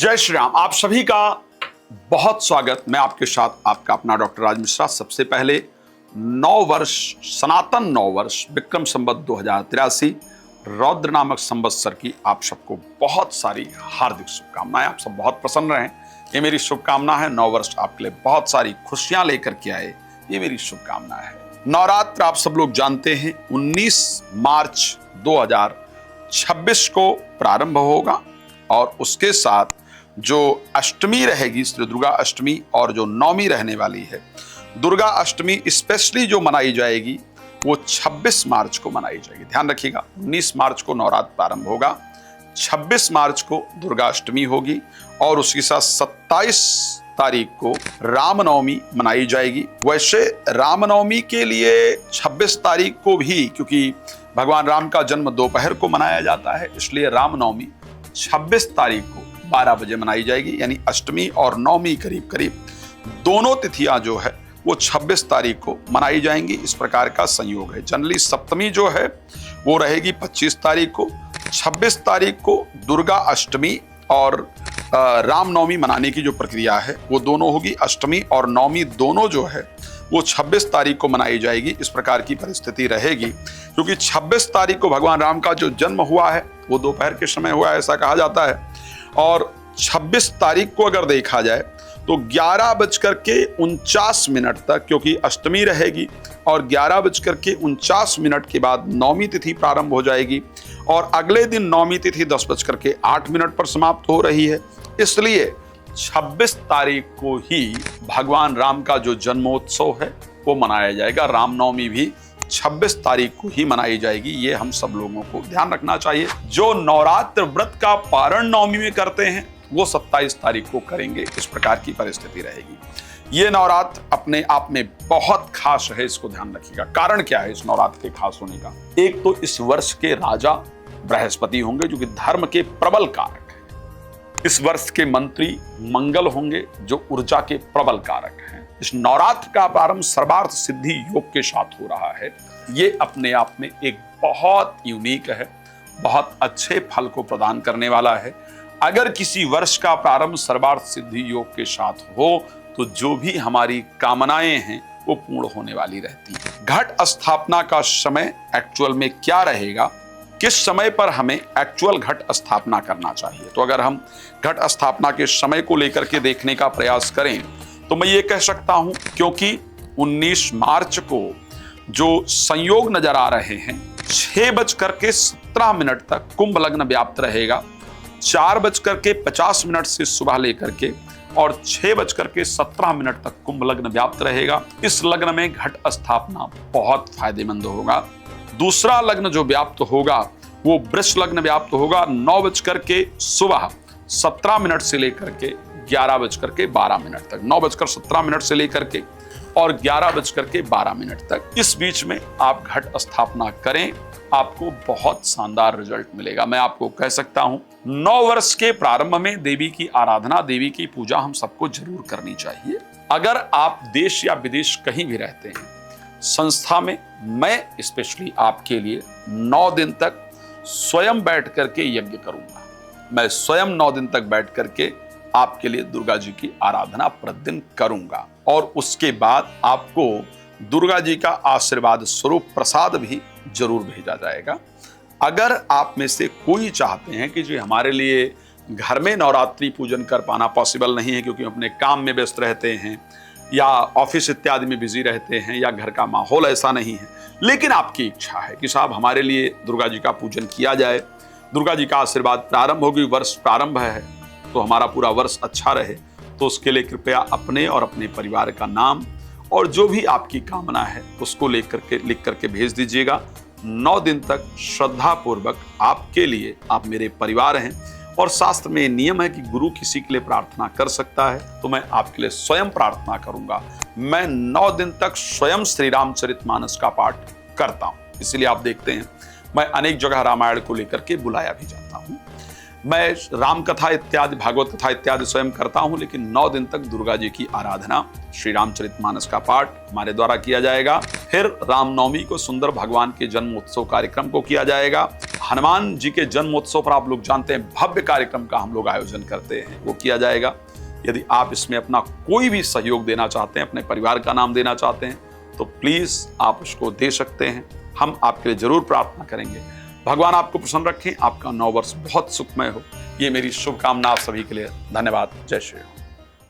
जय श्री राम। आप सभी का बहुत स्वागत। मैं आपके साथ आपका अपना डॉक्टर राज मिश्रा। सबसे पहले नववर्ष, सनातन नववर्ष विक्रम संवत 2083 रौद्र नामक संवत्सर की आप सबको बहुत सारी हार्दिक शुभकामनाएं। आप सब बहुत प्रसन्न रहें, ये मेरी शुभकामना है। नववर्ष आपके लिए बहुत सारी खुशियां लेकर के आए, ये मेरी शुभकामना है। नवरात्र आप सब लोग जानते हैं 19 मार्च 2026 को प्रारंभ होगा और उसके साथ जो अष्टमी रहेगी श्री दुर्गा अष्टमी और जो नवमी रहने वाली है दुर्गा अष्टमी स्पेशली जो मनाई जाएगी वो 26 मार्च को मनाई जाएगी। ध्यान रखिएगा, 19 मार्च को नवरात्र प्रारंभ होगा, 26 मार्च को दुर्गा अष्टमी होगी और उसके साथ 27 तारीख को रामनवमी मनाई जाएगी। वैसे रामनवमी के लिए 26 तारीख को भी, क्योंकि भगवान राम का जन्म दोपहर को मनाया जाता है, इसलिए रामनवमी 26 तारीख को 12 बजे मनाई जाएगी। यानी अष्टमी और नवमी करीब करीब दोनों तिथियां जो है वो 26 तारीख को मनाई जाएंगी। इस प्रकार का संयोग है। जनरली सप्तमी जो है वो रहेगी 25 तारीख को। 26 तारीख को दुर्गा अष्टमी और रामनवमी मनाने की जो प्रक्रिया है वो दोनों होगी। अष्टमी और नवमी दोनों जो है वो 26 तारीख को मनाई जाएगी। इस प्रकार की परिस्थिति रहेगी क्योंकि 26 तारीख को भगवान राम का जो जन्म हुआ है वो दोपहर के समय हुआ है, ऐसा कहा जाता है। और 26 तारीख को अगर देखा जाए तो 11:49 तक, क्योंकि अष्टमी रहेगी और 11:49 के बाद नवमी तिथि प्रारंभ हो जाएगी और अगले दिन नवमी तिथि 10:08 पर समाप्त हो रही है। इसलिए 26 तारीख को ही भगवान राम का जो जन्मोत्सव है वो मनाया जाएगा। रामनवमी भी 26 तारीख को ही मनाई जाएगी। ये हम सब लोगों को ध्यान रखना चाहिए। जो नवरात्र व्रत का पारण नवमी में करते हैं वो 27 तारीख को करेंगे। इस प्रकार की परिस्थिति रहेगी। ये नवरात्र अपने आप में बहुत खास है, इसको ध्यान रखिएगा। कारण क्या है इस नवरात्र के खास होने का? एक तो इस वर्ष के राजा बृहस्पति होंगे जो कि धर्म के प्रबल कारक हैं। इस वर्ष के मंत्री मंगल होंगे जो ऊर्जा के प्रबल कारक हैं। इस नवरात्र का प्रारंभ सर्वार्थ सिद्धि योग के साथ हो रहा है। ये अपने आप में एक बहुत यूनिक है, बहुत अच्छे फल को प्रदान करने वाला है। अगर किसी वर्ष का प्रारंभ सर्वार्थ सिद्धि योग के साथ हो तो जो भी हमारी कामनाएं हैं वो पूर्ण होने वाली रहती है। घट स्थापना का समय एक्चुअल में क्या रहेगा, किस समय पर हमें एक्चुअल घट स्थापना करना चाहिए, तो अगर हम घट स्थापना के समय को लेकर के देखने का प्रयास करें तो मैं ये कह सकता हूं, क्योंकि 19 मार्च को जो संयोग नजर आ रहे हैं 6:17 तक कुंभ लग्न व्याप्त रहेगा। 4:50 से सुबह लेकर के और 6:17 तक कुंभ लग्न व्याप्त रहेगा। इस लग्न में घट स्थापना बहुत फायदेमंद होगा। दूसरा लग्न जो व्याप्त होगा वो वृष लग्न व्याप्त होगा। 9:17 से लेकर के 11:12 तक, 9:17 से लेकर के और 11:12 तक, इस बीच में आप घट स्थापना करें, आपको बहुत शानदार रिजल्ट मिलेगा। मैं आपको कह सकता हूं 9 वर्ष के प्रारंभ में देवी की आराधना, देवी की पूजा हम सबको जरूर करनी चाहिए। अगर आप देश या विदेश कहीं भी रहते हैं, संस्था में मैं स्पेशली आपके लिए 9 दिन तक स्वयं बैठ करके यज्ञ करूंगा। मैं स्वयं 9 दिन तक बैठ करके आपके लिए दुर्गा जी की आराधना प्रतिदिन करूंगा और उसके बाद आपको दुर्गा जी का आशीर्वाद स्वरूप प्रसाद भी जरूर भेजा जाएगा। अगर आप में से कोई चाहते हैं कि जी हमारे लिए घर में नवरात्रि पूजन कर पाना पॉसिबल नहीं है क्योंकि अपने काम में व्यस्त रहते हैं या ऑफिस इत्यादि में बिजी रहते हैं या घर का माहौल ऐसा नहीं है, लेकिन आपकी इच्छा है कि साहब हमारे लिए दुर्गा जी का पूजन किया जाए, दुर्गा जी का आशीर्वाद प्रारंभ होगी, वर्ष प्रारंभ है तो हमारा पूरा वर्ष अच्छा रहे, तो उसके लिए कृपया अपने और अपने परिवार का नाम और जो भी आपकी कामना है उसको लिख करके भेज दीजिएगा। 9 दिन तक श्रद्धा पूर्वक आपके लिए, आप मेरे परिवार हैं और शास्त्र में नियम है कि गुरु किसी के लिए प्रार्थना कर सकता है, तो मैं आपके लिए स्वयं प्रार्थना करूंगा। मैं 9 दिन तक स्वयं श्री रामचरितमानस का पाठ करता हूं, इसलिए आप देखते हैं मैं अनेक जगह रामायण को लेकर के बुलाया भी जाता हूं। मैं राम कथा इत्यादि, भागवत कथा इत्यादि स्वयं करता हूं, लेकिन 9 दिन तक दुर्गा जी की आराधना, श्री रामचरितमानस का पाठ हमारे द्वारा किया जाएगा। फिर रामनवमी को सुंदर भगवान के जन्मोत्सव कार्यक्रम को किया जाएगा। हनुमान जी के जन्मोत्सव पर आप लोग जानते हैं भव्य कार्यक्रम का हम लोग आयोजन करते हैं, वो किया जाएगा। यदि आप इसमें अपना कोई भी सहयोग देना चाहते हैं, अपने परिवार का नाम देना चाहते हैं, तो प्लीज आप उसको दे सकते हैं। हम आपके लिए जरूर प्रार्थना करेंगे। भगवान आपको प्रसन्न रखें, आपका 9 वर्ष बहुत सुखमय हो, ये मेरी शुभकामना आप सभी के लिए। धन्यवाद। जय श्री राम।